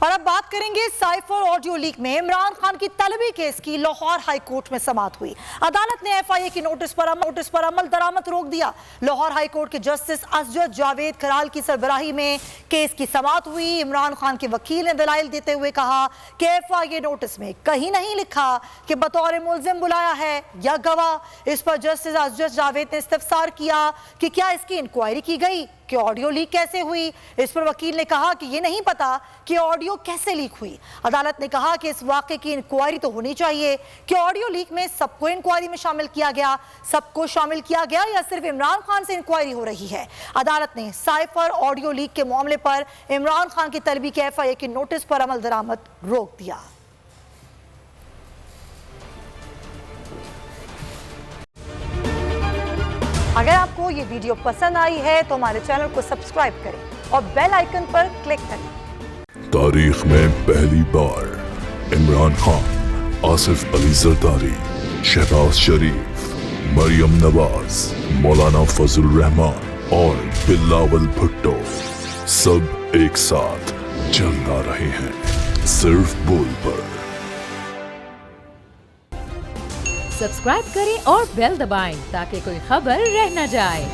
اور اب بات کریں گے سائفر آڈیو لیک میں عمران خان کی طلبی کیس کی لاہور ہائی کورٹ میں سماعت ہوئی۔ عدالت نے ایف آئی اے کی نوٹس پر عمل درآمد روک دیا۔ لاہور ہائی کورٹ کے جسٹس اسجد جاوید کرال کی سربراہی میں کیس کی سماعت ہوئی۔ عمران خان کے وکیل نے دلائل دیتے ہوئے کہا کہ ایف آئی اے نوٹس میں کہیں نہیں لکھا کہ بطور ملزم بلایا ہے یا گواہ۔ اس پر جسٹس اسجد جاوید نے استفسار کیا کہ کیا اس کی انکوائری کی گئی کہ آڈیو لیک کیسے ہوئی۔ اس پر وکیل نے کہا کہ یہ نہیں پتا کہ آڈیو کیسے لیک ہوئی۔ عدالت نے کہا کہ اس واقعے کی انکوائری تو ہونی چاہیے کہ آڈیو لیک میں سب کو انکوائری میں شامل کیا گیا، سب کو شامل کیا گیا یا صرف عمران خان سے انکوائری ہو رہی ہے۔ عدالت نے سائفر آڈیو لیک کے معاملے پر عمران خان کی طلبی کے ایف آئی اے کے نوٹس پر عمل درآمد روک دیا۔ اگر آپ کو یہ ویڈیو پسند آئی ہے تو ہمارے چینل کو سبسکرائب کریں اور بیل آئیکن پر کلک کریں۔ تاریخ میں پہلی بار عمران خان، آصف علی زرداری، شہباز شریف، مریم نواز، مولانا فضل الرحمان اور بلاول بھٹو سب ایک ساتھ چل آ رہے ہیں صرف بول پر۔ سبسکرائب کریں اور بیل دبائیں تاکہ کوئی خبر رہ نہ جائے۔